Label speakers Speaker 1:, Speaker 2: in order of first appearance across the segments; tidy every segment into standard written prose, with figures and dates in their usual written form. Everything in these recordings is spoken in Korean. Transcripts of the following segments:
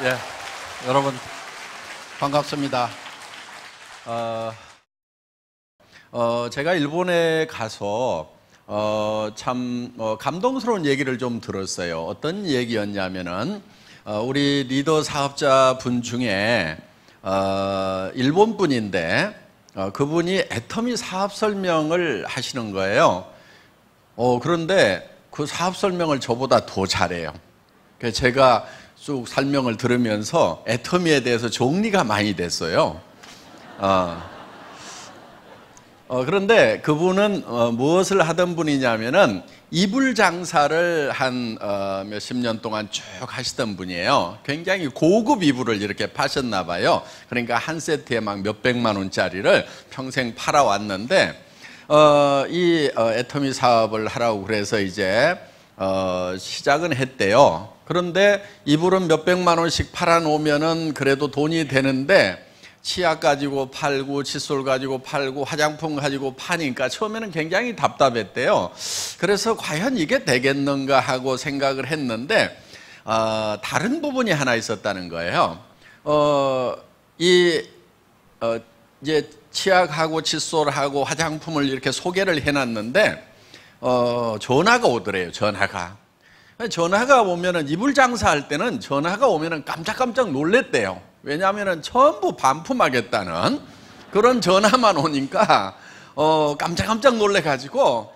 Speaker 1: 네, 여러분 반갑습니다. 제가 일본에 가서 참 감동스러운 얘기를 좀 들었어요. 어떤 얘기였냐면은 우리 리더 사업자 분 중에 일본 분인데 그분이 애터미 사업 설명을 하시는 거예요. 그런데 그 사업 설명을 저보다 더 잘해요. 그래서 제가 쭉 설명을 들으면서 애터미에 대해서 정리가 많이 됐어요. 그런데 그분은 무엇을 하던 분이냐면은 이불 장사를 한 몇십 년 동안 쭉 하시던 분이에요. 굉장히 고급 이불을 이렇게 파셨나 봐요. 그러니까 한 세트에 막 몇백만 원짜리를 평생 팔아왔는데 이 애터미 사업을 하라고 그래서 이제 시작은 했대요. 그런데 이불은 몇백만 원씩 팔아놓으면은 그래도 돈이 되는데 치약 가지고 팔고 칫솔 가지고 팔고 화장품 가지고 파니까 처음에는 굉장히 답답했대요. 그래서 과연 이게 되겠는가 하고 생각을 했는데 다른 부분이 하나 있었다는 거예요. 이제 치약하고 칫솔하고 화장품을 이렇게 소개를 해놨는데 전화가 오더래요. 전화가 오면은 이불 장사할 때는 전화가 오면은 깜짝깜짝 놀랬대요. 왜냐하면은 전부 반품하겠다는 그런 전화만 오니까 깜짝깜짝 놀래가지고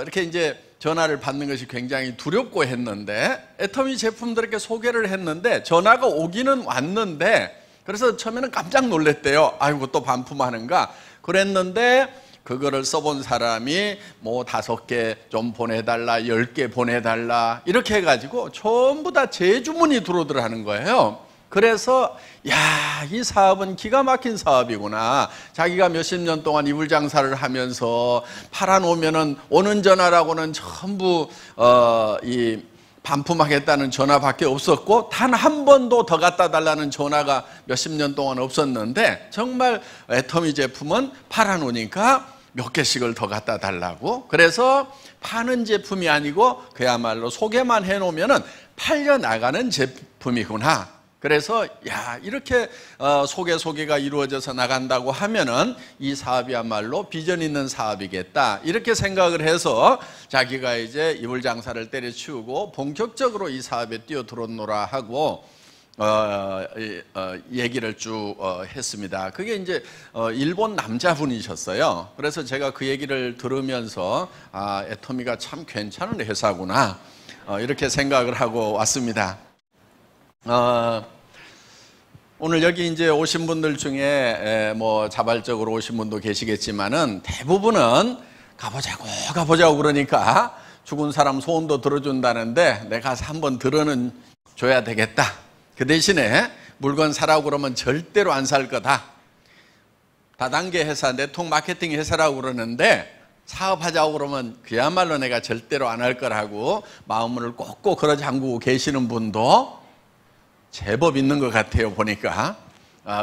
Speaker 1: 이렇게 이제 전화를 받는 것이 굉장히 두렵고 했는데 애터미 제품들 이렇게 소개를 했는데 전화가 오기는 왔는데 그래서 처음에는 깜짝 놀랬대요. 아이고 또 반품하는가 그랬는데 그거를 써본 사람이 뭐 5개 좀 보내달라 10개 보내달라 이렇게 해가지고 전부 다 재주문이 들어오더라는 거예요. 그래서 야, 이 사업은 기가 막힌 사업이구나. 자기가 몇십 년 동안 이불 장사를 하면서 팔아놓으면은 오는 전화라고는 전부 이 반품하겠다는 전화밖에 없었고 단 한 번도 더 갖다 달라는 전화가 몇십 년 동안 없었는데 정말 애터미 제품은 팔아놓으니까 몇 개씩을 더 갖다 달라고. 그래서 파는 제품이 아니고 그야말로 소개만 해놓으면은 팔려 나가는 제품이구나. 그래서 야, 이렇게 소개가 이루어져서 나간다고 하면은 이 사업이야말로 비전 있는 사업이겠다 이렇게 생각을 해서 자기가 이제 이불 장사를 때려치우고 본격적으로 이 사업에 뛰어들었노라 하고 얘기를 쭉 했습니다. 그게 이제 일본 남자분이셨어요. 그래서 제가 그 얘기를 들으면서 애터미가 참 괜찮은 회사구나 이렇게 생각을 하고 왔습니다. 오늘 여기 이제 오신 분들 중에 뭐 자발적으로 오신 분도 계시겠지만은 대부분은 가보자고 그러니까 죽은 사람 소원도 들어준다는데 내가 가서 한번 들어는 줘야 되겠다. 그 대신에 물건 사라고 그러면 절대로 안 살 거다. 다단계 회사, 네트워크 마케팅 회사라고 그러는데 사업하자고 그러면 그야말로 내가 절대로 안 할 거라고 마음을 꼭꼭 걸어 잠그고 계시는 분도 제법 있는 것 같아요 보니까.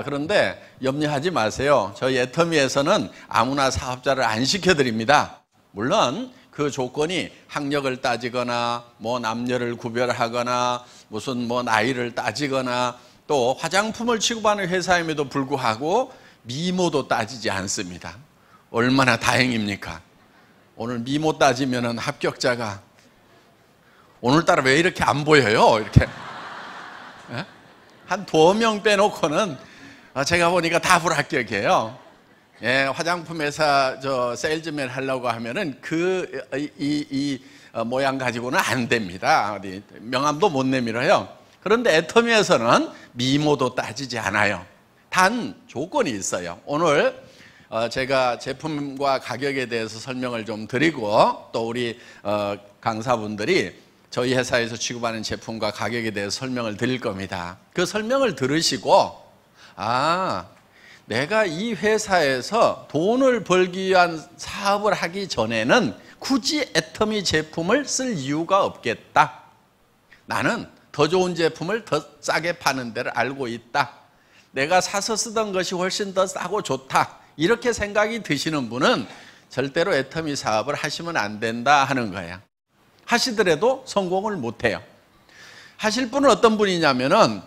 Speaker 1: 그런데 염려하지 마세요. 저희 애터미에서는 아무나 사업자를 안 시켜드립니다. 물론 그 조건이 학력을 따지거나 뭐 남녀를 구별하거나 무슨 뭐 나이를 따지거나 또 화장품을 취급하는 회사임에도 불구하고 미모도 따지지 않습니다. 얼마나 다행입니까? 오늘 미모 따지면은 합격자가 오늘따라 왜 이렇게 안 보여요? 이렇게 한 2명 빼놓고는 제가 보니까 다 불합격이에요. 예, 화장품 회사 세일즈맨 하려고 하면은 이 모양 가지고는 안 됩니다. 어디 명함도 못 내밀어요. 그런데 애터미에서는 미모도 따지지 않아요. 단 조건이 있어요. 오늘 제가 제품과 가격에 대해서 설명을 좀 드리고 또 우리 강사분들이 저희 회사에서 취급하는 제품과 가격에 대해서 설명을 드릴 겁니다. 그 설명을 들으시고 내가 이 회사에서 돈을 벌기 위한 사업을 하기 전에는 굳이 애터미 제품을 쓸 이유가 없겠다. 나는 더 좋은 제품을 더 싸게 파는 데를 알고 있다. 내가 사서 쓰던 것이 훨씬 더 싸고 좋다. 이렇게 생각이 드시는 분은 절대로 애터미 사업을 하시면 안 된다 하는 거예요. 하시더라도 성공을 못해요. 하실 분은 어떤 분이냐면은,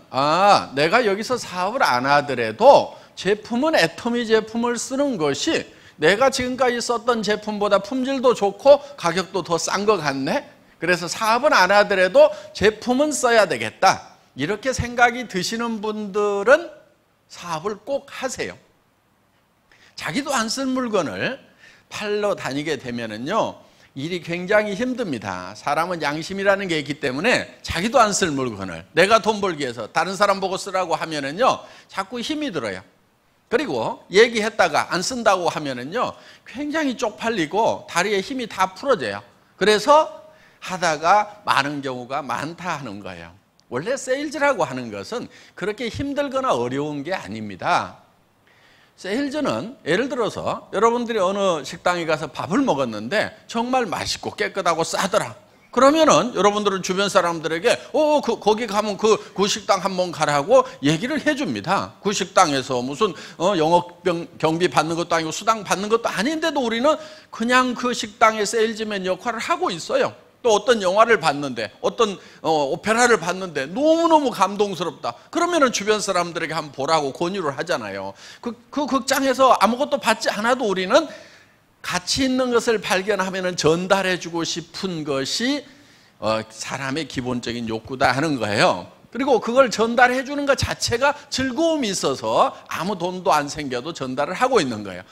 Speaker 1: 내가 여기서 사업을 안 하더라도 제품은 애터미 제품을 쓰는 것이 내가 지금까지 썼던 제품보다 품질도 좋고 가격도 더 싼 것 같네. 그래서 사업은 안 하더라도 제품은 써야 되겠다. 이렇게 생각이 드시는 분들은 사업을 꼭 하세요. 자기도 안 쓴 물건을 팔러 다니게 되면은요, 일이 굉장히 힘듭니다. 사람은 양심이라는 게 있기 때문에 자기도 안 쓸 물건을 내가 돈 벌기 위해서 다른 사람 보고 쓰라고 하면은요, 자꾸 힘이 들어요. 그리고 얘기했다가 안 쓴다고 하면은요, 굉장히 쪽팔리고 다리에 힘이 다 풀어져요. 그래서 하다가 많은 경우가 많다 하는 거예요. 원래 세일즈라고 하는 것은 그렇게 힘들거나 어려운 게 아닙니다. 세일즈는 예를 들어서 여러분들이 어느 식당에 가서 밥을 먹었는데 정말 맛있고 깨끗하고 싸더라. 그러면은 여러분들은 주변 사람들에게 거기 가면 그 식당 한번 가라고 얘기를 해줍니다. 그 식당에서 무슨 영업 경비 받는 것도 아니고 수당 받는 것도 아닌데도 우리는 그냥 그 식당의 세일즈맨 역할을 하고 있어요. 또 어떤 영화를 봤는데, 어떤 오페라를 봤는데 너무너무 감동스럽다. 그러면은 주변 사람들에게 한번 보라고 권유를 하잖아요. 그 극장에서 아무것도 받지 않아도 우리는 가치 있는 것을 발견하면은 전달해주고 싶은 것이 사람의 기본적인 욕구다 하는 거예요. 그리고 그걸 전달해주는 것 자체가 즐거움이 있어서 아무 돈도 안 생겨도 전달을 하고 있는 거예요.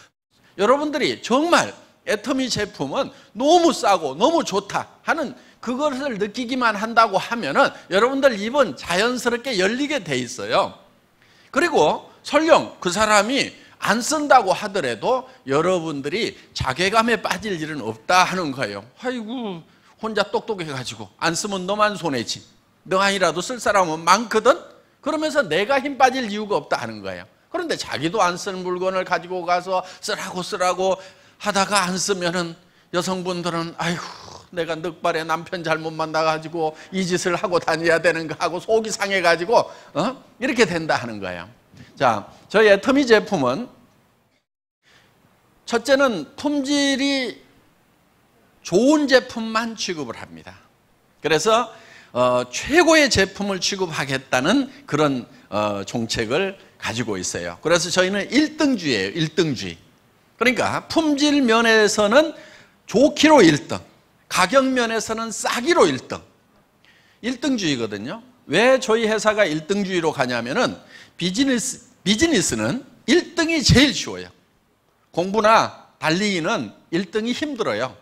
Speaker 1: 여러분들이 정말 애터미 제품은 너무 싸고 너무 좋다 하는 그것을 느끼기만 한다고 하면은 여러분들 입은 자연스럽게 열리게 돼 있어요. 그리고 설령 그 사람이 안 쓴다고 하더라도 여러분들이 자괴감에 빠질 일은 없다 하는 거예요. 아이고, 혼자 똑똑해가지고 안 쓰면 너만 손해지. 너 아니라도 쓸 사람은 많거든? 그러면서 내가 힘 빠질 이유가 없다 하는 거예요. 그런데 자기도 안 쓴 물건을 가지고 가서 쓰라고 하다가 안 쓰면은 여성분들은 아이고, 내가 늑발에 남편 잘못 만나가지고 이 짓을 하고 다녀야 되는가 하고 속이 상해가지고 이렇게 된다 하는 거예요. 자, 저희 애터미 제품은 첫째는 품질이 좋은 제품만 취급을 합니다. 그래서 최고의 제품을 취급하겠다는 그런 정책을 가지고 있어요. 그래서 저희는 1등주의예요. 1등주의. 그러니까 품질 면에서는 좋기로 1등, 가격 면에서는 싸기로 1등. 1등주의거든요. 왜 저희 회사가 1등주의로 가냐면은 비즈니스는 1등이 제일 쉬워요. 공부나 달리기는 1등이 힘들어요.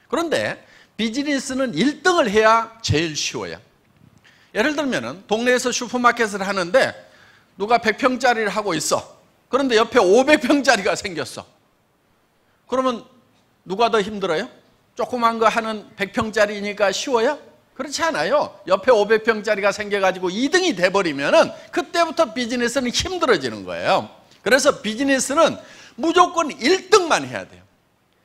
Speaker 1: 그런데 비즈니스는 1등을 해야 제일 쉬워요. 예를 들면은 동네에서 슈퍼마켓을 하는데 누가 100평짜리를 하고 있어. 그런데 옆에 500평짜리가 생겼어. 그러면 누가 더 힘들어요? 조그만 거 하는 100평짜리니까 쉬워요? 그렇지 않아요. 옆에 500평짜리가 생겨가지고 2등이 돼버리면은 그때부터 비즈니스는 힘들어지는 거예요. 그래서 비즈니스는 무조건 1등만 해야 돼요.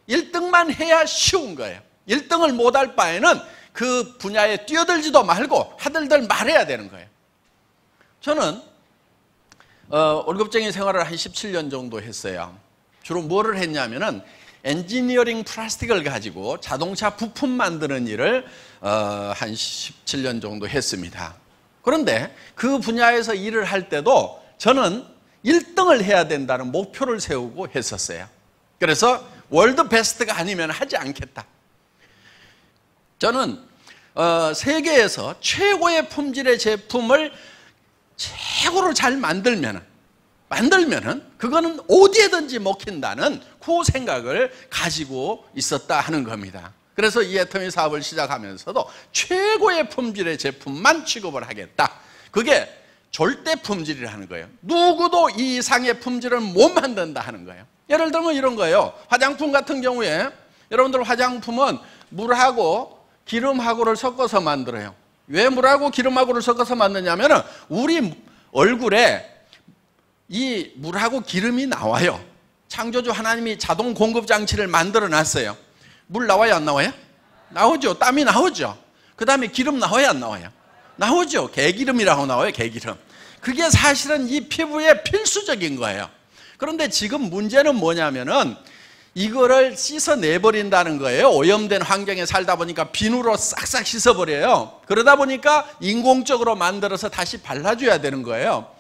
Speaker 1: 1등만 해야 쉬운 거예요. 1등을 못할 바에는 그 분야에 뛰어들지도 말고 하들들 말해야 되는 거예요. 저는 월급쟁이 생활을 한 17년 정도 했어요. 주로 뭐를 했냐면은 엔지니어링 플라스틱을 가지고 자동차 부품 만드는 일을 한 17년 정도 했습니다. 그런데 그 분야에서 일을 할 때도 저는 1등을 해야 된다는 목표를 세우고 했었어요. 그래서 월드 베스트가 아니면 하지 않겠다. 저는 세계에서 최고의 품질의 제품을 최고로 잘 만들면은 그거는 어디에든지 먹힌다는 그 생각을 가지고 있었다 하는 겁니다. 그래서 이 애터미 사업을 시작하면서도 최고의 품질의 제품만 취급을 하겠다. 그게 절대 품질이라는 거예요. 누구도 이 이상의 품질은 못 만든다 하는 거예요. 예를 들면 이런 거예요. 화장품 같은 경우에 여러분들 화장품은 물하고 기름하고를 섞어서 만들어요. 왜 물하고 기름하고를 섞어서 만드냐면은 우리 얼굴에 이 물하고 기름이 나와요. 창조주 하나님이 자동 공급 장치를 만들어 놨어요. 물 나와요, 안 나와요? 나오죠. 땀이 나오죠. 그 다음에 기름 나와요, 안 나와요? 나오죠. 개기름이라고 나와요, 개기름. 그게 사실은 이 피부에 필수적인 거예요. 그런데 지금 문제는 뭐냐면은 이거를 씻어내버린다는 거예요. 오염된 환경에 살다 보니까 비누로 싹싹 씻어버려요. 그러다 보니까 인공적으로 만들어서 다시 발라줘야 되는 거예요.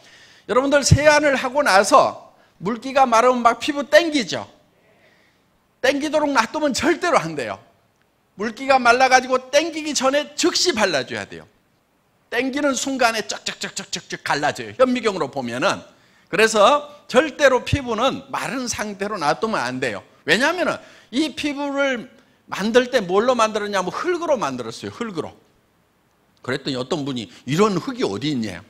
Speaker 1: 여러분들 세안을 하고 나서 물기가 마르면 막 피부 땡기죠. 땡기도록 놔두면 절대로 안 돼요. 물기가 말라가지고 땡기기 전에 즉시 발라줘야 돼요. 땡기는 순간에 쩍쩍쩍쩍쩍 갈라져요. 현미경으로 보면은. 그래서 절대로 피부는 마른 상태로 놔두면 안 돼요. 왜냐하면 이 피부를 만들 때 뭘로 만들었냐면 흙으로 만들었어요. 흙으로. 그랬더니 어떤 분이 이런 흙이 어디 있냐.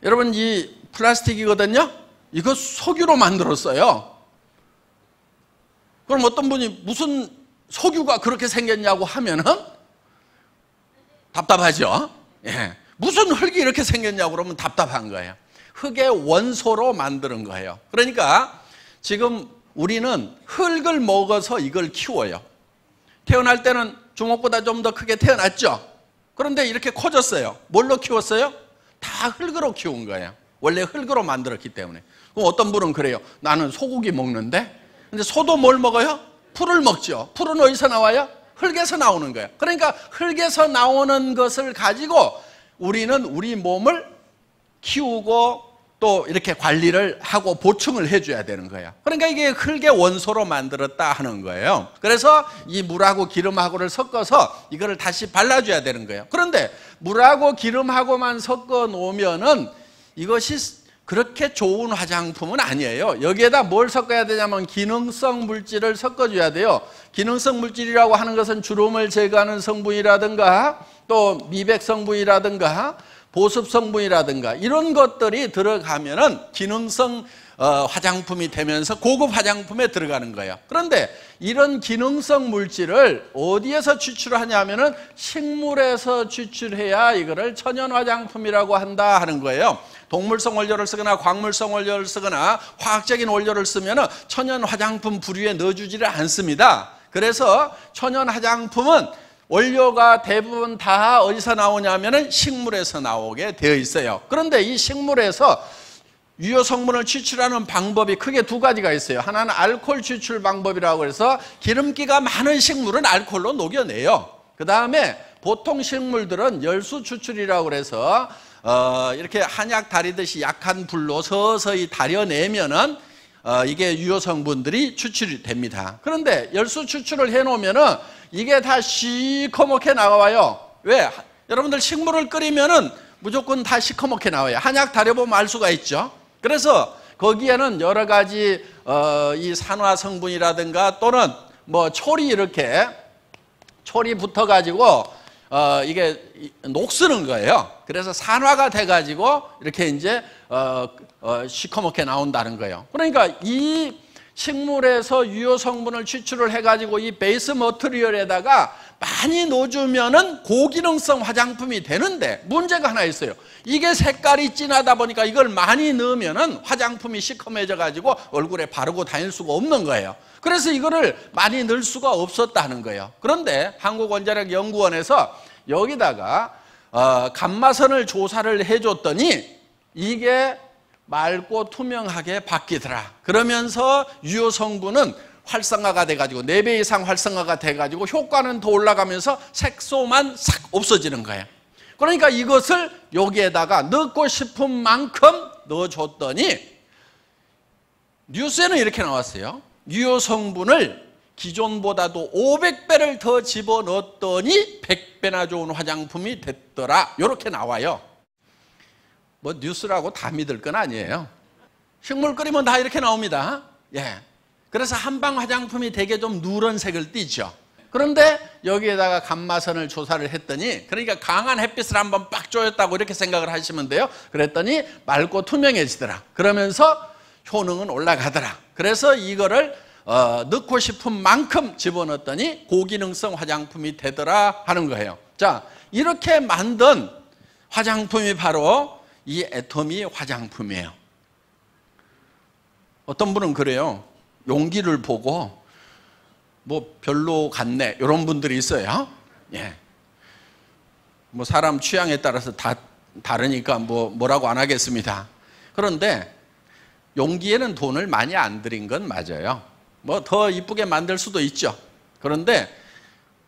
Speaker 1: 여러분, 이 플라스틱이거든요. 이거 석유로 만들었어요. 그럼 어떤 분이 무슨 석유가 그렇게 생겼냐고 하면은 답답하죠. 예. 무슨 흙이 이렇게 생겼냐고 그러면 답답한 거예요. 흙의 원소로 만드는 거예요. 그러니까 지금 우리는 흙을 먹어서 이걸 키워요. 태어날 때는 주먹보다 좀 더 크게 태어났죠. 그런데 이렇게 커졌어요. 뭘로 키웠어요? 다 흙으로 키운 거예요. 원래 흙으로 만들었기 때문에. 그럼 어떤 분은 그래요. 나는 소고기 먹는데, 근데 소도 뭘 먹어요? 풀을 먹죠. 풀은 어디서 나와요? 흙에서 나오는 거예요. 그러니까 흙에서 나오는 것을 가지고 우리는 우리 몸을 키우고 또 이렇게 관리를 하고 보충을 해줘야 되는 거예요. 그러니까 이게 흙의 원소로 만들었다 하는 거예요. 그래서 이 물하고 기름하고를 섞어서 이거를 다시 발라줘야 되는 거예요. 그런데 물하고 기름하고만 섞어 놓으면은 이것이 그렇게 좋은 화장품은 아니에요. 여기에다 뭘 섞어야 되냐면 기능성 물질을 섞어줘야 돼요. 기능성 물질이라고 하는 것은 주름을 제거하는 성분이라든가 또 미백 성분이라든가 보습 성분이라든가 이런 것들이 들어가면은 기능성 화장품이 되면서 고급 화장품에 들어가는 거예요. 그런데 이런 기능성 물질을 어디에서 추출하냐면은 식물에서 추출해야 이거를 천연 화장품이라고 한다 하는 거예요. 동물성 원료를 쓰거나 광물성 원료를 쓰거나 화학적인 원료를 쓰면은 천연 화장품 부류에 넣어주지를 않습니다. 그래서 천연 화장품은 원료가 대부분 다 어디서 나오냐면은 식물에서 나오게 되어 있어요. 그런데 이 식물에서 유효 성분을 추출하는 방법이 크게 두 가지가 있어요. 하나는 알코올 추출 방법이라고 해서 기름기가 많은 식물은 알코올로 녹여내요. 그 다음에 보통 식물들은 열수 추출이라고 해서 이렇게 한약 다리듯이 약한 불로 서서히 다려내면은 이게 유효 성분들이 추출이 됩니다. 그런데 열수 추출을 해놓으면은 이게 다 시커멓게 나와요. 왜? 여러분들 식물을 끓이면은 무조건 다 시커멓게 나와요. 한약 다려보면 알 수가 있죠. 그래서 거기에는 여러 가지 이 산화 성분이라든가 또는 뭐 촐이 이렇게 촐이 붙어가지고 이게 녹쓰는 거예요. 그래서 산화가 돼가지고 이렇게 이제 시커멓게 나온다는 거예요. 그러니까 이 식물에서 유효 성분을 추출을 해가지고 이 베이스 머티리얼에다가 많이 넣어주면은 고기능성 화장품이 되는데 문제가 하나 있어요. 이게 색깔이 진하다 보니까 이걸 많이 넣으면은 화장품이 시커매져가지고 얼굴에 바르고 다닐 수가 없는 거예요. 그래서 이거를 많이 넣을 수가 없었다는 거예요. 그런데 한국원자력연구원에서 여기다가 감마선을 조사를 해줬더니 이게 맑고 투명하게 바뀌더라. 그러면서 유효 성분은 활성화가 돼가지고 4배 이상 활성화가 돼가지고 효과는 더 올라가면서 색소만 싹 없어지는 거예요. 그러니까 이것을 여기에다가 넣고 싶은 만큼 넣어줬더니 뉴스에는 이렇게 나왔어요. 유효 성분을 기존보다도 500배를 더 집어넣었더니 100배나 좋은 화장품이 됐더라. 이렇게 나와요. 뭐 뉴스라고 다 믿을 건 아니에요. 식물 끓이면 다 이렇게 나옵니다. 예. 그래서 한방 화장품이 되게 좀 누런색을 띠죠. 그런데 여기에다가 감마선을 조사를 했더니 그러니까 강한 햇빛을 한번 빡 쬐었다고 이렇게 생각을 하시면 돼요. 그랬더니 맑고 투명해지더라. 그러면서 효능은 올라가더라. 그래서 이거를 넣고 싶은 만큼 집어넣었더니 고기능성 화장품이 되더라 하는 거예요. 자, 이렇게 만든 화장품이 바로 이 애터미 화장품이에요. 어떤 분은 그래요. 용기를 보고 뭐 별로 같네 이런 분들이 있어요. 예. 뭐 사람 취향에 따라서 다 다르니까 뭐라고 안 하겠습니다. 그런데 용기에는 돈을 많이 안 들인 건 맞아요. 뭐 더 이쁘게 만들 수도 있죠. 그런데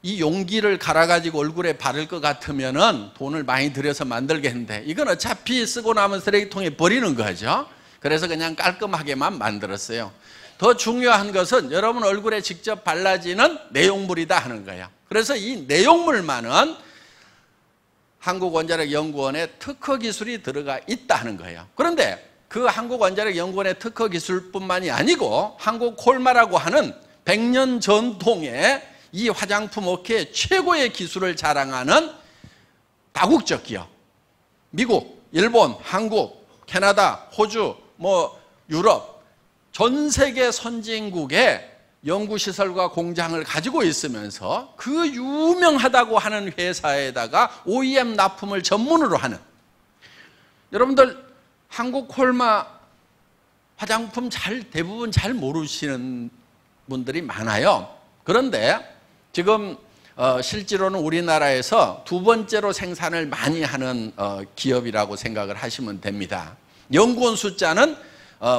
Speaker 1: 이 용기를 갈아가지고 얼굴에 바를 것 같으면은 돈을 많이 들여서 만들겠는데 이건 어차피 쓰고 나면 쓰레기통에 버리는 거죠. 그래서 그냥 깔끔하게만 만들었어요. 더 중요한 것은 여러분 얼굴에 직접 발라지는 내용물이다 하는 거예요. 그래서 이 내용물만은 한국원자력연구원의 특허 기술이 들어가 있다 하는 거예요. 그런데 그 한국원자력연구원의 특허 기술뿐만이 아니고 한국콜마라고 하는 100년 전통의 이 화장품 업계의 최고의 기술을 자랑하는 다국적 기업, 미국, 일본, 한국, 캐나다, 호주, 유럽, 전 세계 선진국의 연구시설과 공장을 가지고 있으면서 그 유명하다고 하는 회사에다가 OEM 납품을 전문으로 하는, 여러분들 한국 콜마 화장품 대부분 잘 모르시는 분들이 많아요. 그런데 지금 실제로는 우리나라에서 두 번째로 생산을 많이 하는 기업이라고 생각을 하시면 됩니다. 연구원 숫자는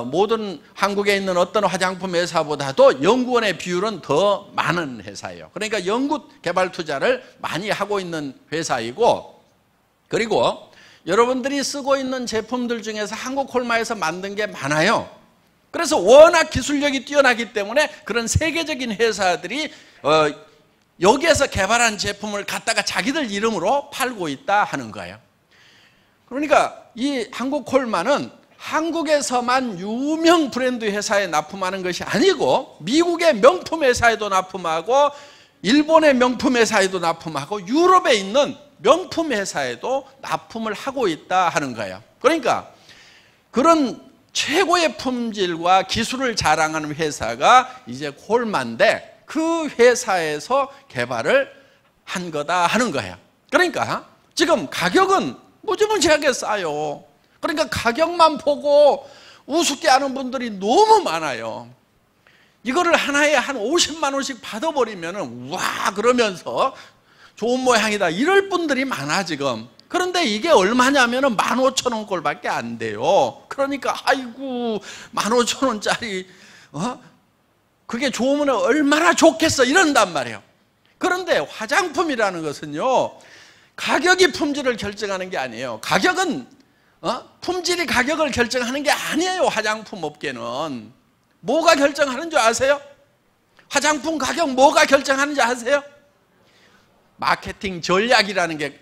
Speaker 1: 모든 한국에 있는 어떤 화장품 회사보다도 연구원의 비율은 더 많은 회사예요. 그러니까 연구 개발 투자를 많이 하고 있는 회사이고, 그리고 여러분들이 쓰고 있는 제품들 중에서 한국콜마에서 만든 게 많아요. 그래서 워낙 기술력이 뛰어나기 때문에 그런 세계적인 회사들이 여기에서 개발한 제품을 갖다가 자기들 이름으로 팔고 있다 하는 거예요. 그러니까 이 한국콜마는 한국에서만 유명 브랜드 회사에 납품하는 것이 아니고 미국의 명품 회사에도 납품하고 일본의 명품 회사에도 납품하고 유럽에 있는 명품 회사에도 납품을 하고 있다 하는 거예요. 그러니까 그런 최고의 품질과 기술을 자랑하는 회사가 이제 콜마인데 그 회사에서 개발을 한 거다 하는 거예요. 그러니까 지금 가격은 무지무지하게 싸요. 그러니까 가격만 보고 우습게 하는 분들이 너무 많아요. 이거를 하나에 한 50만 원씩 받아버리면 와 그러면서 좋은 모양이다 이럴 분들이 많아 지금. 그런데 이게 얼마냐면 15,000원 꼴밖에 안 돼요. 그러니까 아이고 15,000원짜리 그게 좋으면 얼마나 좋겠어 이런단 말이에요. 그런데 화장품이라는 것은요 가격이 품질을 결정하는 게 아니에요. 가격은 품질이 가격을 결정하는 게 아니에요. 화장품 업계는 뭐가 결정하는 줄 아세요? 화장품 가격 뭐가 결정하는지 아세요? 마케팅 전략이라는 게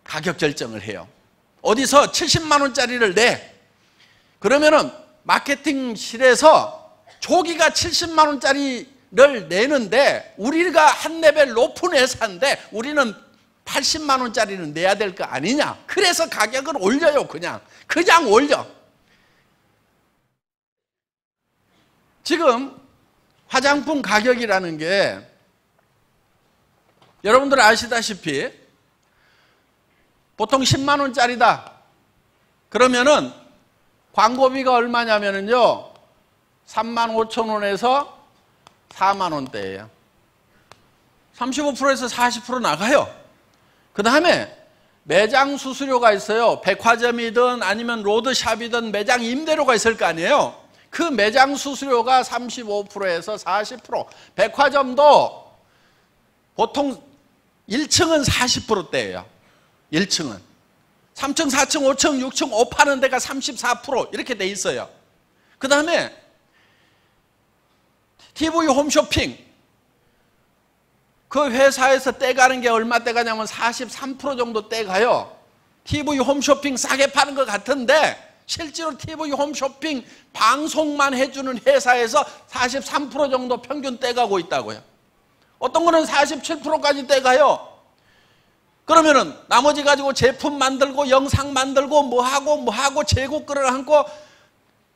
Speaker 1: 가격 결정을 해요. 어디서 70만 원짜리를 내. 그러면은 마케팅실에서 조기가 70만 원짜리를 내는데 우리가 한 레벨 높은 회사인데 우리는 80만 원짜리는 내야 될 거 아니냐. 그래서 가격을 올려요. 그냥 올려. 지금 화장품 가격이라는 게 여러분들 아시다시피 보통 10만 원짜리다. 그러면은 광고비가 얼마냐면요 3만 5천 원에서 4만 원대예요. 35%에서 40% 나가요. 그 다음에 매장 수수료가 있어요. 백화점이든 아니면 로드샵이든 매장 임대료가 있을 거 아니에요. 그 매장 수수료가 35%에서 40%. 백화점도 보통 1층은 40%대예요. 1층은 3층, 4층, 5층, 6층 옷 파는 데가 34% 이렇게 돼 있어요. 그 다음에 TV 홈쇼핑 그 회사에서 떼가는 게 얼마 떼가냐면 43% 정도 떼가요. TV 홈쇼핑 싸게 파는 것 같은데 실제로 TV 홈쇼핑 방송만 해주는 회사에서 43% 정도 평균 떼가고 있다고요. 어떤 거는 47%까지 떼가요. 그러면은 나머지 가지고 제품 만들고 영상 만들고 뭐하고 재고 끌어안고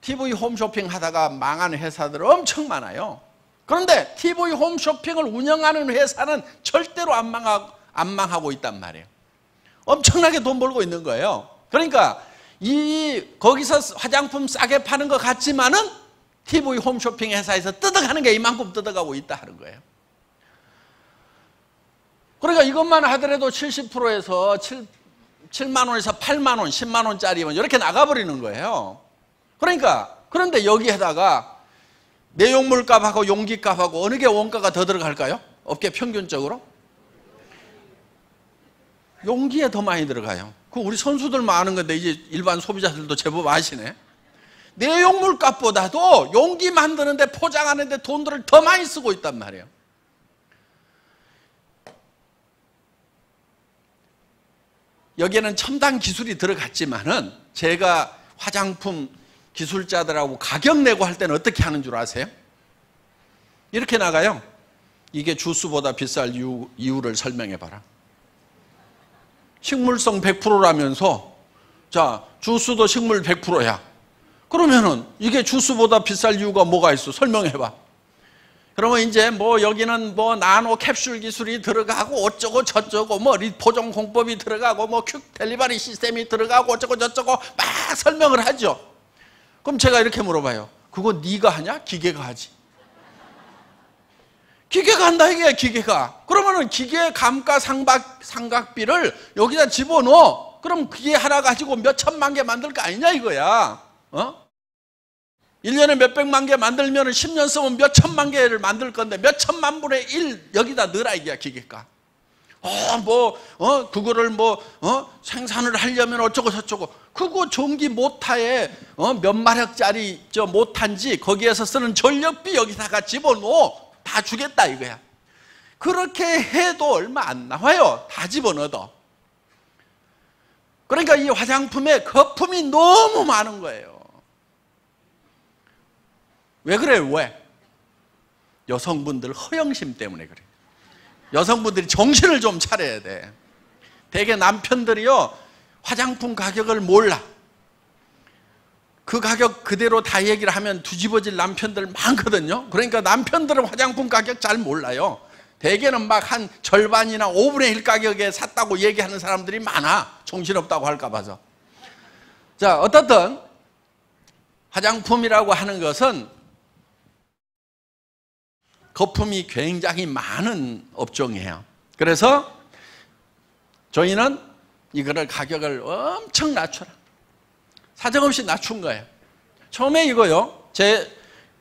Speaker 1: TV 홈쇼핑 하다가 망한 회사들 엄청 많아요. 그런데 TV 홈쇼핑을 운영하는 회사는 절대로 안 망하고 있단 말이에요. 엄청나게 돈 벌고 있는 거예요. 그러니까 거기서 화장품 싸게 파는 것 같지만은 TV 홈쇼핑 회사에서 뜯어가는 게 이만큼 뜯어가고 있다 하는 거예요. 그러니까 이것만 하더라도 70%에서 7만 원에서 8만 원, 10만 원짜리면 이렇게 나가버리는 거예요. 그러니까 그런데 여기에다가 내용물 값하고 용기 값하고 어느 게 원가가 더 들어갈까요? 업계 평균적으로? 용기에 더 많이 들어가요. 그 우리 선수들만 아는 건데 이제 일반 소비자들도 제법 아시네. 내용물 값보다도 용기 만드는데 포장하는데 돈들을 더 많이 쓰고 있단 말이에요. 여기에는 첨단 기술이 들어갔지만은 제가 화장품 기술자들하고 가격 내고 할 때는 어떻게 하는 줄 아세요? 이렇게 나가요. 이게 주스보다 비쌀 이유를 설명해 봐라. 식물성 100%라면서 자, 주스도 식물 100%야. 그러면은 이게 주스보다 비쌀 이유가 뭐가 있어? 설명해 봐. 그러면 이제 뭐 여기는 뭐 나노 캡슐 기술이 들어가고 어쩌고 저쩌고 뭐 리포종 공법이 들어가고 뭐 퀵 델리버리 시스템이 들어가고 어쩌고 저쩌고 막 설명을 하죠. 그럼 제가 이렇게 물어봐요. 그거 네가 하냐? 기계가 하지. 기계가 한다 이게 기계가. 그러면은 기계 감가 삼각비를 여기다 집어넣어. 그럼 기계 하나 가지고 몇 천만 개 만들 거 아니냐 이거야. 1년에 몇백만 개 만들면 10년 쓰면 몇 천만 개를 만들 건데 몇 천만 분의 1 여기다 넣으라 이게 기계가. 그거를 생산을 하려면 어쩌고 저쩌고. 그거 전기 모타에 몇 마력짜리 모타인지 거기에서 쓰는 전력비 여기다가 집어넣어. 다 주겠다 이거야. 그렇게 해도 얼마 안 나와요. 다 집어넣어도. 그러니까 이 화장품에 거품이 너무 많은 거예요. 왜 그래요? 왜? 여성분들 허영심 때문에 그래요. 여성분들이 정신을 좀 차려야 돼. 대개 남편들이요 화장품 가격을 몰라. 그 가격 그대로 다 얘기를 하면 뒤집어질 남편들 많거든요. 그러니까 남편들은 화장품 가격 잘 몰라요. 대개는 막 한 절반이나 5분의 1 가격에 샀다고 얘기하는 사람들이 많아. 정신없다고 할까 봐서. 자, 어떻든 화장품이라고 하는 것은 거품이 굉장히 많은 업종이에요. 그래서 저희는 이거를 가격을 엄청 낮춰라. 사정없이 낮춘 거예요. 처음에 이거요.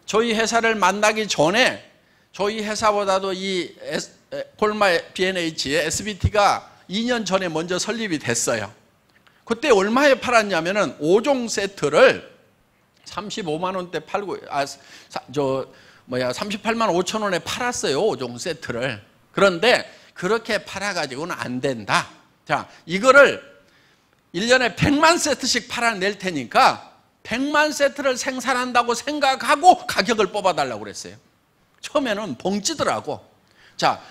Speaker 1: 저희 회사를 만나기 전에 저희 회사보다도 이 콜마 B&H의 SBT가 2년 전에 먼저 설립이 됐어요. 그때 얼마에 팔았냐면은 5종 세트를 35만 원대 팔고 38만 5천 원에 팔았어요. 5종 세트를. 그런데 그렇게 팔아가지고는 안 된다. 자, 이거를 1년에 100만 세트씩 팔아낼 테니까 100만 세트를 생산한다고 생각하고 가격을 뽑아달라고 그랬어요. 처음에는 벙찌더라고. 자,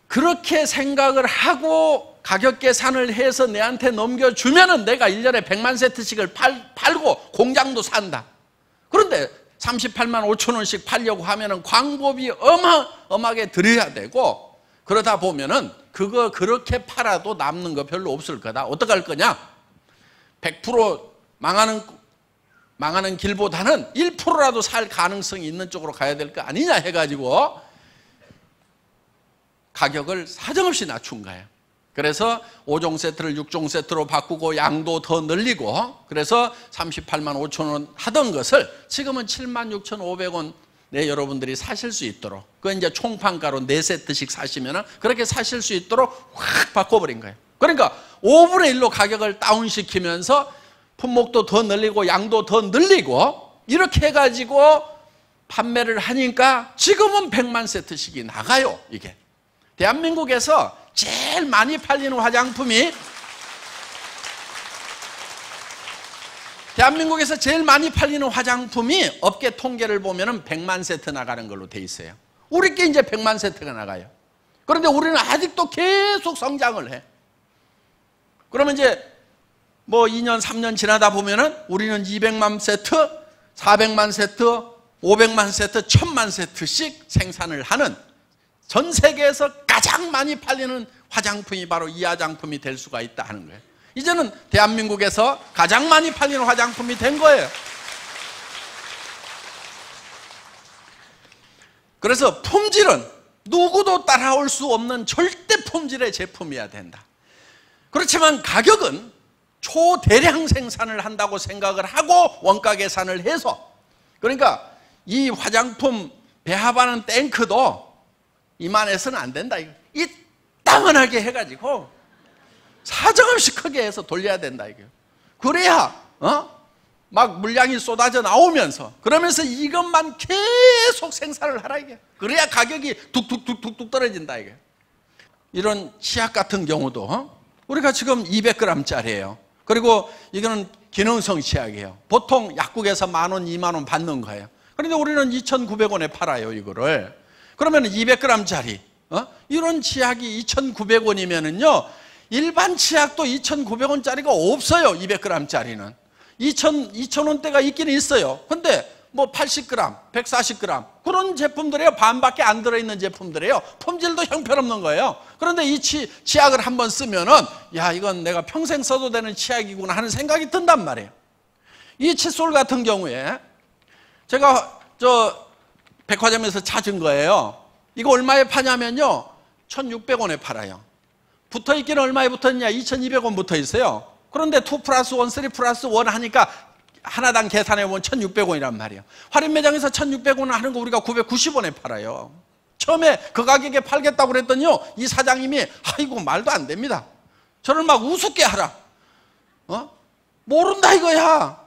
Speaker 1: 그렇게 생각을 하고 가격 계산을 해서 내한테 넘겨주면은 내가 1년에 100만 세트씩을 팔고 공장도 산다. 그런데 38만 5천 원씩 팔려고 하면은 광고비 어마어마하게 들여야 되고, 그러다 보면은 그거 그렇게 팔아도 남는 거 별로 없을 거다. 어떡할 거냐? 100% 망하는 길보다는 1%라도 살 가능성이 있는 쪽으로 가야 될 거 아니냐 해가지고 가격을 사정없이 낮춘 거예요. 그래서 5종 세트를 6종 세트로 바꾸고 양도 더 늘리고, 그래서 38만 5천 원 하던 것을 지금은 7만 6,500원 내 여러분들이 사실 수 있도록, 그 이제 총판가로 4세트씩 사시면 그렇게 사실 수 있도록 확 바꿔버린 거예요. 그러니까 5분의 1로 가격을 다운시키면서 품목도 더 늘리고 양도 더 늘리고 이렇게 해가지고 판매를 하니까 지금은 100만 세트씩이 나가요. 이게 대한민국에서 제일 많이 팔리는 화장품이, 대한민국에서 제일 많이 팔리는 화장품이 업계 통계를 보면 100만 세트 나가는 걸로 돼 있어요. 우리께 이제 100만 세트가 나가요. 그런데 우리는 아직도 계속 성장을 해. 그러면 이제 뭐 2년 3년 지나다 보면은 우리는 200만 세트, 400만 세트, 500만 세트, 1000만 세트씩 생산을 하는, 전 세계에서 가장 많이 팔리는 화장품이 바로 이 화장품이 될 수가 있다 하는 거예요. 이제는 대한민국에서 가장 많이 팔리는 화장품이 된 거예요. 그래서 품질은 누구도 따라올 수 없는 절대 품질의 제품이어야 된다. 그렇지만 가격은 초대량 생산을 한다고 생각을 하고 원가 계산을 해서 그러니까 이 화장품 배합하는 탱크도 이만해서는 안 된다. 이 땅은하게 해가지고 사정없이 크게 해서 돌려야 된다. 그래야 막 물량이 쏟아져 나오면서 그러면서 이것만 계속 생산을 하라 이게. 그래야 가격이 뚝뚝뚝뚝 떨어진다 이게. 이런 치약 같은 경우도 우리가 지금 200g짜리예요. 그리고 이거는 기능성 치약이에요. 보통 약국에서 10,000원, 20,000원 받는 거예요. 그런데 우리는 2,900원에 팔아요 이거를. 그러면 200g짜리 이런 치약이 2,900원이면은요 일반 치약도 2,900원짜리가 없어요. 200g짜리는 2,000원대가 있기는 있어요. 근데 뭐 80g, 140g 그런 제품들이에요. 반밖에 안 들어있는 제품들이에요. 품질도 형편없는 거예요. 그런데 이 치약을 한번 쓰면은 야 이건 내가 평생 써도 되는 치약이구나 하는 생각이 든단 말이에요. 이 칫솔 같은 경우에 제가 백화점에서 찾은 거예요. 이거 얼마에 파냐면요 1,600원에 팔아요. 붙어있기는 얼마에 붙어있냐 2,200원 붙어있어요. 그런데 2+1, 3+1 하니까 하나당 계산해보면 1,600원이란 말이에요. 할인 매장에서 1,600원 하는 거 우리가 990원에 팔아요. 처음에 그 가격에 팔겠다고 그랬더니요 이 사장님이 아이고 말도 안 됩니다. 저를 막 우습게 하라. 모른다 이거야.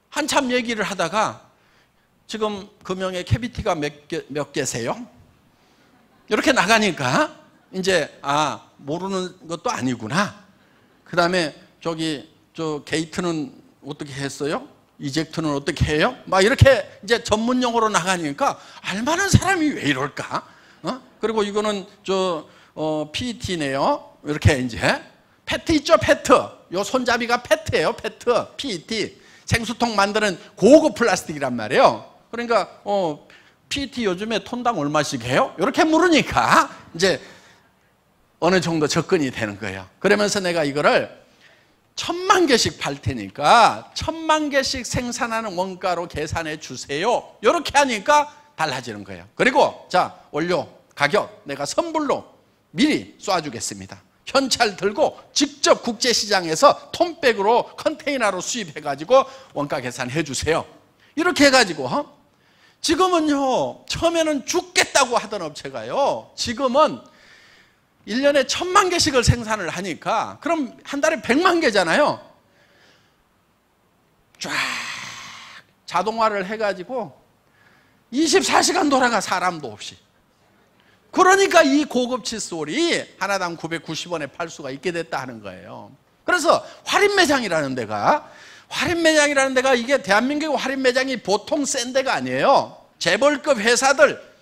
Speaker 1: 한참 얘기를 하다가 지금 금형에 캐비티가 몇 개세요? 이렇게 나가니까 이제 모르는 것도 아니구나. 그 다음에 저 게이트는 어떻게 했어요? 이젝트는 어떻게 해요? 막 이렇게 이제 전문 용어로 나가니까 알만한 사람이 왜 이럴까? 그리고 이거는 PET네요. 이렇게 이제 페트 있죠, 페트. 요 손잡이가 페트예요, 페트. PET. 생수통 만드는 고급 플라스틱이란 말이에요. 그러니까 PET 요즘에 톤당 얼마씩 해요? 이렇게 물으니까 이제 어느 정도 접근이 되는 거예요. 그러면서 내가 이거를 1,000만 개씩 팔 테니까 1,000만 개씩 생산하는 원가로 계산해 주세요. 이렇게 하니까 달라지는 거예요. 그리고 자 원료 가격 내가 선불로 미리 쏴주겠습니다. 현찰 들고 직접 국제시장에서 톤백으로 컨테이너로 수입해가지고 원가 계산해 주세요. 이렇게 해가지고 지금은요 처음에는 죽겠다고 하던 업체가요 지금은 1년에 1,000만 개씩을 생산을 하니까 그럼 한 달에 100만 개잖아요. 쫙 자동화를 해가지고 24시간 돌아가 사람도 없이. 그러니까 이 고급 칫솔이 하나당 990원에 팔 수가 있게 됐다 하는 거예요. 그래서 할인매장이라는 데가 이게 대한민국 할인매장이 보통 센 데가 아니에요. 재벌급 회사들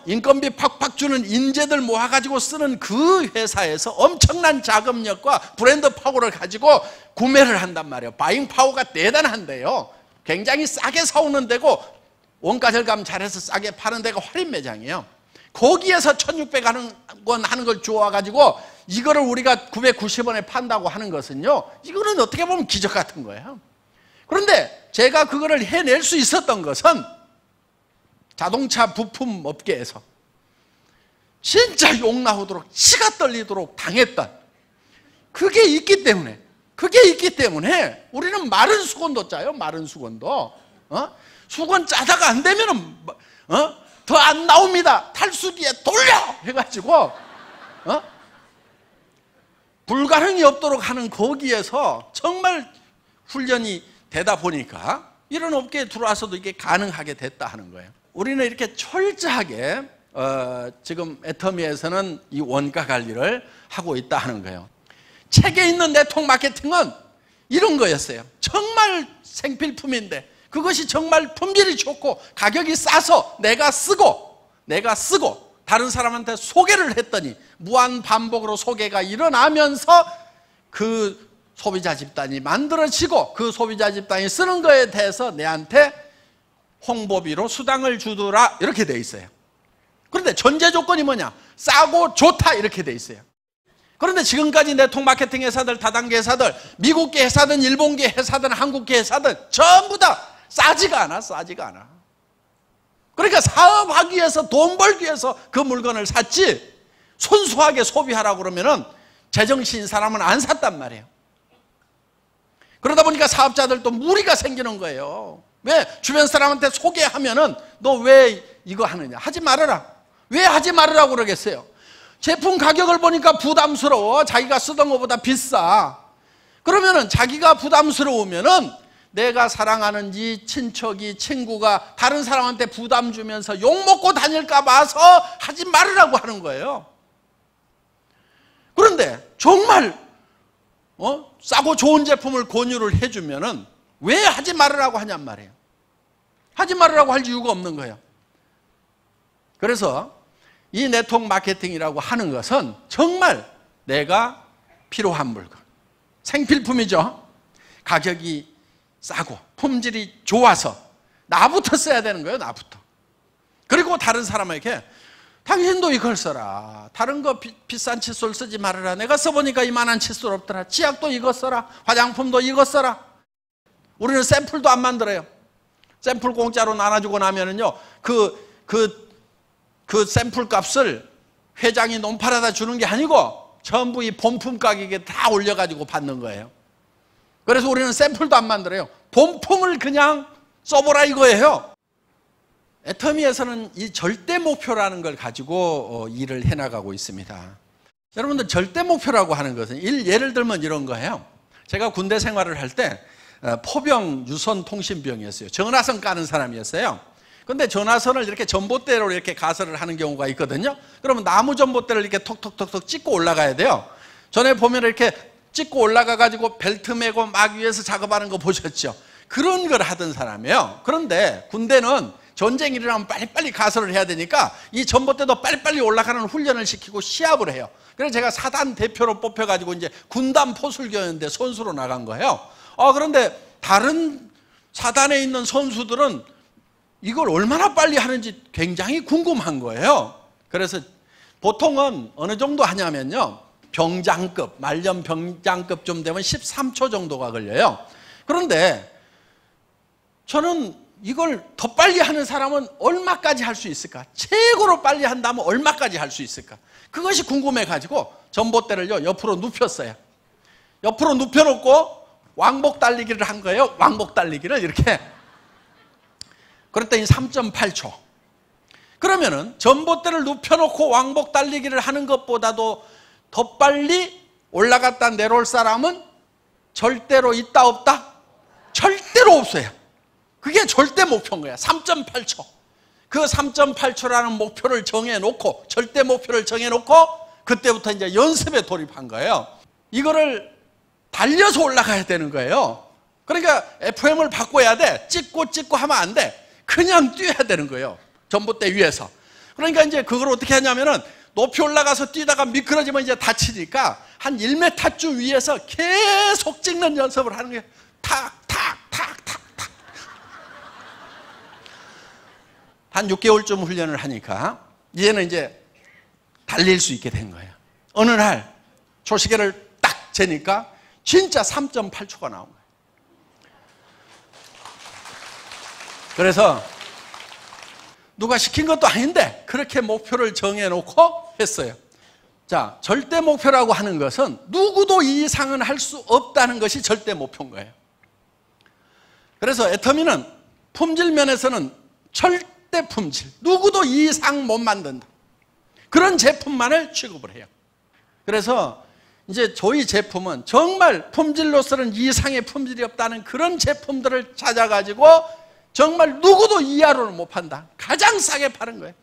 Speaker 1: 인건비 팍팍 주는 인재들 모아가지고 쓰는 그 회사에서 엄청난 자금력과 브랜드 파워를 가지고 구매를 한단 말이에요. 바잉 파워가 대단한데요. 굉장히 싸게 사오는 데고 원가 절감 잘해서 싸게 파는 데가 할인 매장이에요. 거기에서 1,600원 하는 걸 주워가지고 이거를 우리가 990원에 판다고 하는 것은요 이거는 어떻게 보면 기적 같은 거예요. 그런데 제가 그거를 해낼 수 있었던 것은 자동차 부품 업계에서 진짜 욕 나오도록 치가 떨리도록 당했던 그게 있기 때문에 우리는 마른 수건도 짜요. 마른 수건도 수건 짜다가 안 되면은 더 안 나옵니다. 탈수기에 돌려 해가지고 불가능이 없도록 하는 거기에서 정말 훈련이 되다 보니까 이런 업계에 들어와서도 이게 가능하게 됐다 하는 거예요. 우리는 이렇게 철저하게 지금 애터미에서는 이 원가 관리를 하고 있다 하는 거예요. 책에 있는 네트워크 마케팅은 이런 거였어요. 정말 생필품인데 그것이 정말 품질이 좋고 가격이 싸서 내가 쓰고 다른 사람한테 소개를 했더니 무한 반복으로 소개가 일어나면서 그 소비자 집단이 만들어지고 그 소비자 집단이 쓰는 거에 대해서 내한테 홍보비로 수당을 주더라 이렇게 돼 있어요. 그런데 전제 조건이 뭐냐? 싸고 좋다 이렇게 돼 있어요. 그런데 지금까지 네트워크 마케팅 회사들, 다단계 회사들, 미국계 회사든 일본계 회사든 한국계 회사든 전부 다 싸지가 않아. 그러니까 사업하기 위해서 돈 벌기 위해서 그 물건을 샀지 순수하게 소비하라고 그러면은 제정신인 사람은 안 샀단 말이에요. 그러다 보니까 사업자들도 무리가 생기는 거예요. 왜 주변 사람한테 소개하면은 너 왜 이거 하느냐? 하지 말아라. 왜 하지 말으라고 그러겠어요? 제품 가격을 보니까 부담스러워. 자기가 쓰던 것보다 비싸. 그러면은 자기가 부담스러우면은 내가 사랑하는 이 친척이, 친구가 다른 사람한테 부담 주면서 욕먹고 다닐까 봐서 하지 말으라고 하는 거예요. 그런데 정말 싸고 좋은 제품을 권유를 해주면은 왜 하지 말으라고 하냔 말이에요. 하지 말으라고 할 이유가 없는 거예요. 그래서 이 네트워크 마케팅이라고 하는 것은 정말 내가 필요한 물건, 생필품이죠. 가격이 싸고 품질이 좋아서 나부터 써야 되는 거예요. 나부터. 그리고 다른 사람에게 당신도 이걸 써라. 다른 거 비싼 칫솔 쓰지 말아라. 내가 써보니까 이만한 칫솔 없더라. 치약도 이거 써라. 화장품도 이거 써라. 우리는 샘플도 안 만들어요. 샘플 공짜로 나눠주고 나면은요, 그 샘플 값을 회장이 논팔아다 주는 게 아니고 전부 이 본품 가격에 다 올려가지고 받는 거예요. 그래서 우리는 샘플도 안 만들어요. 본품을 그냥 써보라 이거예요. 애터미에서는 이 절대 목표라는 걸 가지고 일을 해나가고 있습니다. 여러분들 절대 목표라고 하는 것은 예를 들면 이런 거예요. 제가 군대 생활을 할 때 포병 유선통신병이었어요. 전화선 까는 사람이었어요. 근데 전화선을 이렇게 전봇대로 이렇게 가설을 하는 경우가 있거든요. 그러면 나무 전봇대를 이렇게 톡톡톡톡 찍고 올라가야 돼요. 전에 보면 이렇게 찍고 올라가 가지고 벨트 메고 막 위에서 작업하는 거 보셨죠? 그런 걸 하던 사람이에요. 그런데 군대는 전쟁이 일어나면 빨리빨리 가설을 해야 되니까 이 전봇대도 빨리빨리 올라가는 훈련을 시키고 시합을 해요. 그래서 제가 사단 대표로 뽑혀가지고 이제 군단 포술교였는데 선수로 나간 거예요. 그런데 다른 사단에 있는 선수들은 이걸 얼마나 빨리 하는지 굉장히 궁금한 거예요. 그래서 보통은 어느 정도 하냐면요, 병장급, 말년 병장급 좀 되면 13초 정도가 걸려요. 그런데 저는 이걸 더 빨리 하는 사람은 얼마까지 할 수 있을까? 최고로 빨리 한다면 얼마까지 할 수 있을까? 그것이 궁금해가지고 전봇대를요 옆으로 눕혔어요. 옆으로 눕혀놓고 왕복 달리기를 한 거예요. 왕복 달리기를 이렇게. 그랬더니 3.8초. 그러면은 전봇대를 눕혀놓고 왕복 달리기를 하는 것보다도 더 빨리 올라갔다 내려올 사람은 절대로 있다 없다? 절대로 없어요. 그게 절대 목표인 거야. 3.8초. 그 3.8초라는 목표를 정해놓고, 절대 목표를 정해놓고 그때부터 이제 연습에 돌입한 거예요. 이거를 달려서 올라가야 되는 거예요. 그러니까 FM을 바꿔야 돼. 찍고 하면 안 돼. 그냥 뛰어야 되는 거예요. 전봇대 위에서. 그러니까 이제 그걸 어떻게 하냐면은 높이 올라가서 뛰다가 미끄러지면 이제 다치니까 한 1m쯤 위에서 계속 찍는 연습을 하는 거예요. 탁. 한 6개월쯤 훈련을 하니까 이제는 이제 달릴 수 있게 된 거예요. 어느 날 초시계를 딱 재니까 진짜 3.8초가 나온 거예요. 그래서 누가 시킨 것도 아닌데 그렇게 목표를 정해놓고 했어요. 자, 절대 목표라고 하는 것은 누구도 이 이상은 할 수 없다는 것이 절대 목표인 거예요. 그래서 애터미는 품질 면에서는 절대 품질, 누구도 이 이상 못 만든다. 그런 제품만을 취급을 해요. 그래서 이제 저희 제품은 정말 품질로서는 이상의 품질이 없다는 그런 제품들을 찾아가지고 정말 누구도 이하로는 못 판다. 가장 싸게 파는 거예요.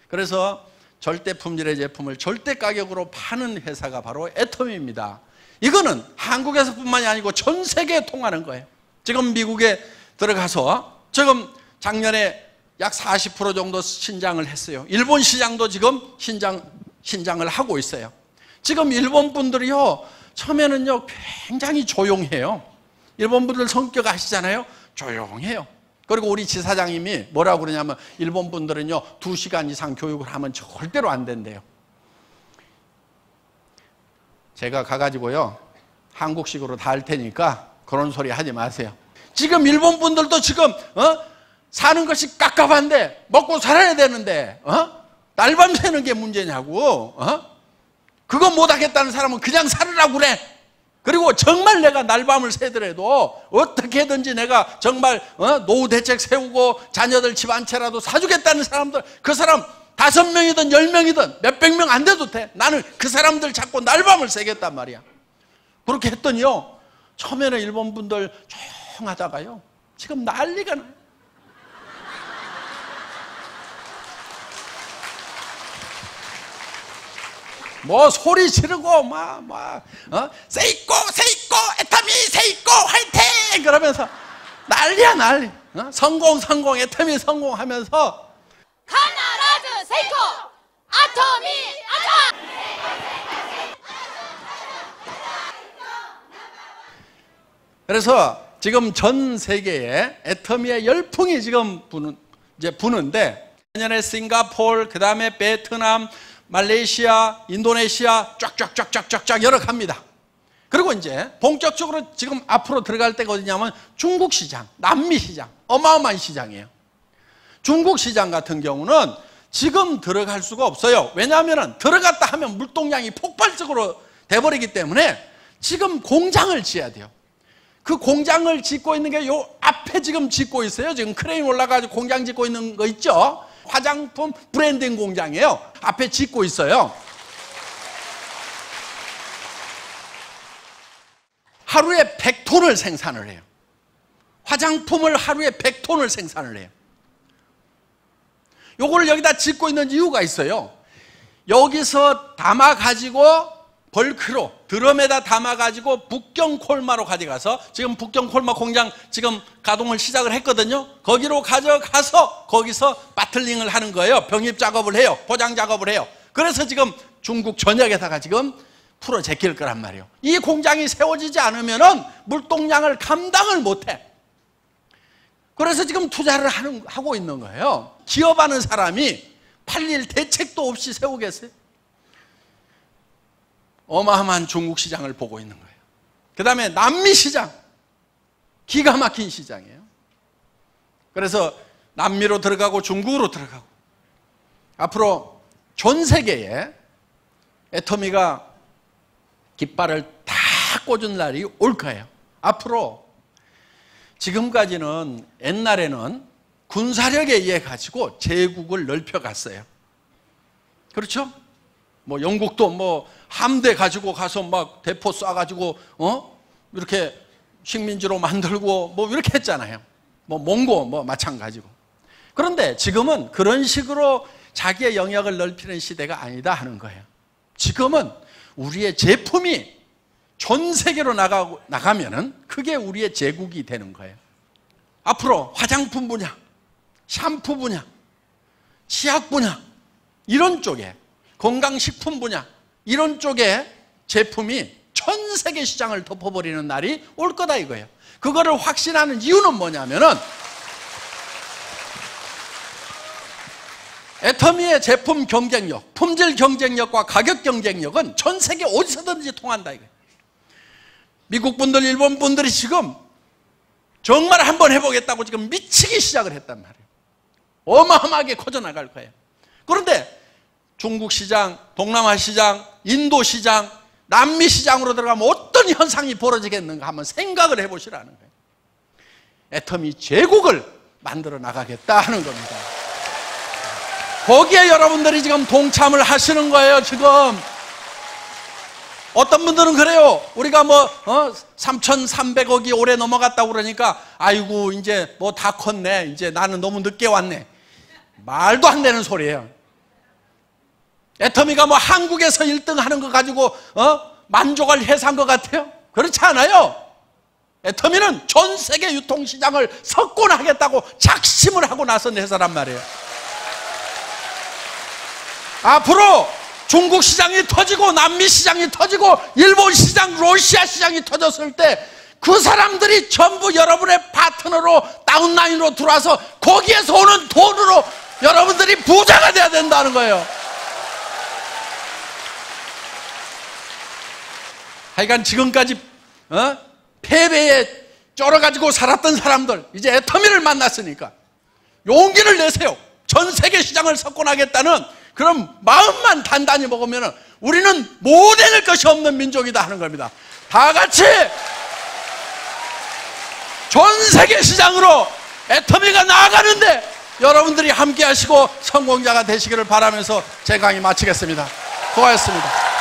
Speaker 1: 그래서 절대 품질의 제품을 절대 가격으로 파는 회사가 바로 애터미입니다. 이거는 한국에서뿐만이 아니고 전 세계에 통하는 거예요. 지금 미국에 들어가서 지금 작년에 약 40% 정도 신장을 했어요. 일본 시장도 지금 신장을 하고 있어요. 지금 일본 분들이요, 처음에는요 굉장히 조용해요. 일본 분들 성격 아시잖아요. 조용해요. 그리고 우리 지사장님이 뭐라고 그러냐면 일본 분들은요 2시간 이상 교육을 하면 절대로 안 된대요. 제가 가가지고요 한국식으로 다 할 테니까 그런 소리 하지 마세요. 지금 일본 분들도 지금 사는 것이 깝깝한데 먹고 살아야 되는데 날밤 새는 게 문제냐고. 그거 못하겠다는 사람은 그냥 살으라고 그래. 그리고 정말 내가 날밤을 새더라도 어떻게든지 내가 정말 노후 대책 세우고 자녀들 집 한 채라도 사주겠다는 사람들, 그 사람 5명이든 10명이든 몇백 명 안 돼도 돼. 나는 그 사람들 잡고 날밤을 새겠단 말이야. 그렇게 했더니요, 처음에는 일본 분들 조용하다가요 지금 난리가 나요. 뭐 소리 지르고 세이코 세이코 애터미 세이코 화이팅 그러면서 난리야 난리. 성공 애터미 성공하면서
Speaker 2: 카나라즈 세이코 아토미 아토.
Speaker 1: 그래서 지금 전 세계에 애터미의 열풍이 지금 부는데, 내년에 싱가포르, 그 다음에 베트남, 말레이시아, 인도네시아 쫙쫙쫙쫙쫙 여러 갑니다. 그리고 이제 본격적으로 지금 앞으로 들어갈 때가 어디냐면 중국 시장, 남미 시장, 어마어마한 시장이에요. 중국 시장 같은 경우는 지금 들어갈 수가 없어요. 왜냐하면 들어갔다 하면 물동량이 폭발적으로 돼버리기 때문에 지금 공장을 지어야 돼요. 그 공장을 짓고 있는 게 요 앞에 지금 짓고 있어요. 지금 크레인 올라가지고 공장 짓고 있는 거 있죠? 화장품 브랜딩 공장이에요. 앞에 짓고 있어요. 하루에 100톤을 생산을 해요. 화장품을 하루에 100톤을 생산을 해요. 요거를 여기다 짓고 있는 이유가 있어요. 여기서 담아가지고 벌크로 드럼에다 담아가지고 북경 콜마로 가져가서, 지금 북경 콜마 공장 지금 가동을 시작을 했거든요. 거기로 가져가서 거기서 바틀링을 하는 거예요. 병입 작업을 해요. 포장 작업을 해요. 그래서 지금 중국 전역에다가 지금 풀어 제낄 거란 말이에요. 이 공장이 세워지지 않으면은 물동량을 감당을 못해. 그래서 지금 투자를 하고 있는 거예요. 기업하는 사람이 팔릴 대책도 없이 세우겠어요? 어마어마한 중국 시장을 보고 있는 거예요. 그 다음에 남미 시장, 기가 막힌 시장이에요. 그래서 남미로 들어가고 중국으로 들어가고, 앞으로 전 세계에 애터미가 깃발을 다 꽂은 날이 올 거예요. 앞으로 지금까지는, 옛날에는 군사력에 의해 가지고 제국을 넓혀갔어요. 그렇죠? 뭐 영국도 뭐 함대 가지고 가서 막 대포 쏴가지고 이렇게 식민지로 만들고 뭐 이렇게 했잖아요. 뭐 몽고 뭐 마찬가지고. 그런데 지금은 그런 식으로 자기의 영역을 넓히는 시대가 아니다 하는 거예요. 지금은 우리의 제품이 전 세계로 나가면은 그게 우리의 제국이 되는 거예요. 앞으로 화장품 분야, 샴푸 분야, 치약 분야, 이런 쪽에, 건강식품 분야, 이런 쪽에 제품이 전 세계 시장을 덮어버리는 날이 올 거다 이거예요. 그거를 확신하는 이유는 뭐냐면은, 애터미의 제품 경쟁력, 품질 경쟁력과 가격 경쟁력은 전 세계 어디서든지 통한다 이거예요. 미국 분들, 일본 분들이 지금 정말 한번 해보겠다고 지금 미치기 시작을 했단 말이에요. 어마어마하게 커져나갈 거예요. 그런데 중국 시장, 동남아 시장, 인도 시장, 남미 시장으로 들어가면 어떤 현상이 벌어지겠는가 한번 생각을 해보시라는 거예요. 애터미 제국을 만들어 나가겠다 하는 겁니다. 거기에 여러분들이 지금 동참을 하시는 거예요. 지금 어떤 분들은 그래요. 우리가 3,300억이 올해 넘어갔다고 그러니까 아이고 이제 뭐 다 컸네, 이제 나는 너무 늦게 왔네. 말도 안 되는 소리예요. 애터미가 뭐 한국에서 1등 하는 거 가지고 만족할 회사인 것 같아요? 그렇지 않아요. 애터미는 전 세계 유통시장을 석권하겠다고 작심을 하고 나선 회사란 말이에요. 앞으로 중국 시장이 터지고 남미 시장이 터지고 일본 시장, 러시아 시장이 터졌을 때 그 사람들이 전부 여러분의 파트너로 다운라인으로 들어와서 거기에서 오는 돈으로 여러분들이 부자가 돼야 된다는 거예요. 하여간 지금까지 패배에 쩔어가지고 살았던 사람들, 이제 애터미를 만났으니까 용기를 내세요. 전 세계 시장을 석권하겠다는 그런 마음만 단단히 먹으면 우리는 못 해낼 것이 없는 민족이다 하는 겁니다. 다 같이 전 세계 시장으로 애터미가 나아가는데 여러분들이 함께 하시고 성공자가 되시기를 바라면서 제 강의 마치겠습니다. 고맙습니다.